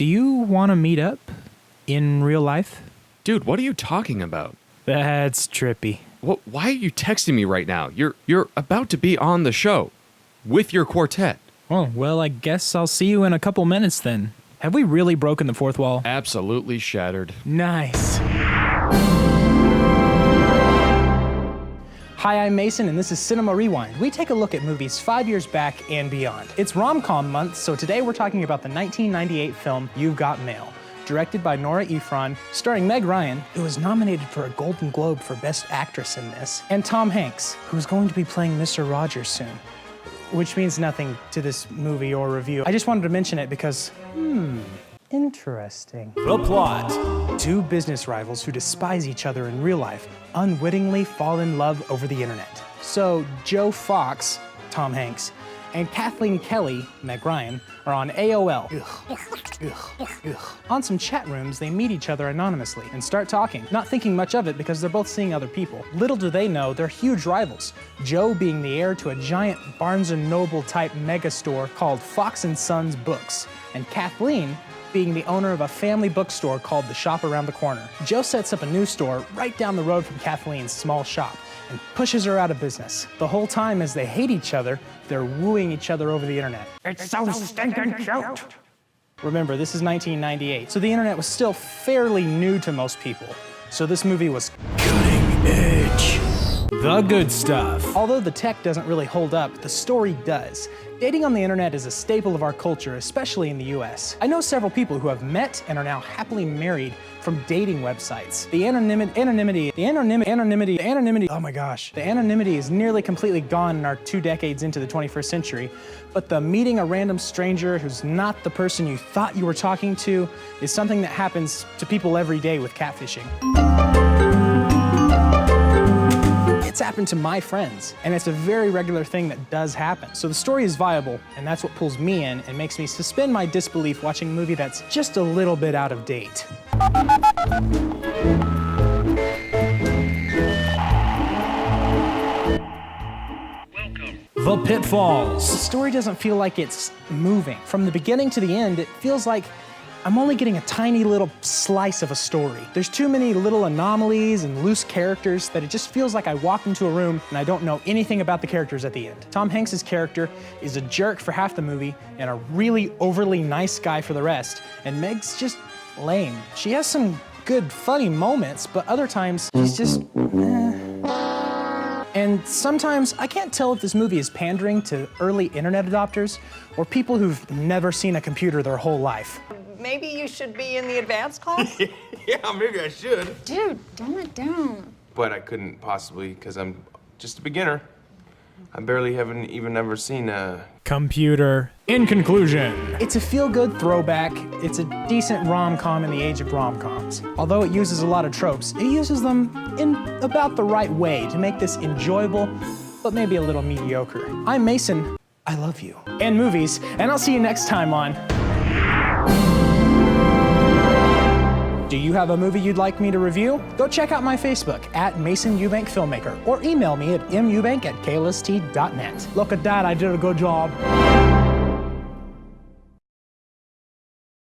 Do you want to meet up in real life? Dude, what are you talking about? That's trippy. Why are you texting me right now? You're about to be on the show with your quartet. Oh, well, I guess I'll see you in a couple minutes then. Have we really broken the fourth wall? Absolutely shattered. Nice. Hi, I'm Mason, and this is Cinema Rewind. We take a look at movies 5 years back and beyond. It's rom-com month, so today we're talking about the 1998 film You've Got Mail, directed by Nora Ephron, starring Meg Ryan, who was nominated for a Golden Globe for Best Actress in this, and Tom Hanks, who's going to be playing Mr. Rogers soon, which means nothing to this movie or review. I just wanted to mention it because, interesting. The plot. Two business rivals who despise each other in real life unwittingly fall in love over the internet. So Joe Fox, Tom Hanks, and Kathleen Kelly, Meg Ryan, are on AOL. On some chat rooms, they meet each other anonymously and start talking, not thinking much of it because they're both seeing other people. Little do they know, they're huge rivals. Joe being the heir to a giant Barnes & Noble type mega store called Fox & Sons Books, and Kathleen being the owner of a family bookstore called The Shop Around the Corner. Joe sets up a new store right down the road from Kathleen's small shop and pushes her out of business. The whole time as they hate each other, they're wooing each other over the internet. It's so stinking cute. Remember, this is 1998, so the internet was still fairly new to most people. So this movie was cutting edge. The good stuff. Although the tech doesn't really hold up, the story does. Dating on the internet is a staple of our culture, especially in the US. I know several people who have met and are now happily married from dating websites. The anonymity, oh my gosh. The anonymity is nearly completely gone in our 2 decades into the 21st century, but the meeting a random stranger who's not the person you thought you were talking to is something that happens to people every day with catfishing. It's happened to my friends, and it's a very regular thing that does happen. So the story is viable, and that's what pulls me in and makes me suspend my disbelief watching a movie that's just a little bit out of date. The pitfalls. The story doesn't feel like it's moving. From the beginning to the end, it feels like I'm only getting a tiny little slice of a story. There's too many little anomalies and loose characters that it just feels like I walked into a room and I don't know anything about the characters at the end. Tom Hanks' character is a jerk for half the movie and a really overly nice guy for the rest, and Meg's just lame. She has some good, funny moments, but other times she's just, And sometimes I can't tell if this movie is pandering to early internet adopters or people who've never seen a computer their whole life. Maybe you should be in the advanced class? Yeah, maybe I should. Dude, dumb it down. But I couldn't possibly, because I'm just a beginner. I barely haven't even ever seen a computer. In conclusion, it's a feel-good throwback. It's a decent rom-com in the age of rom-coms. Although it uses a lot of tropes, it uses them in about the right way to make this enjoyable, but maybe a little mediocre. I'm Mason. I love you. And movies, and I'll see you next time on... Do you have a movie you'd like me to review? Go check out my Facebook at Mason Eubank Filmmaker or email me at mubank@klst.net. Look at that, I did a good job.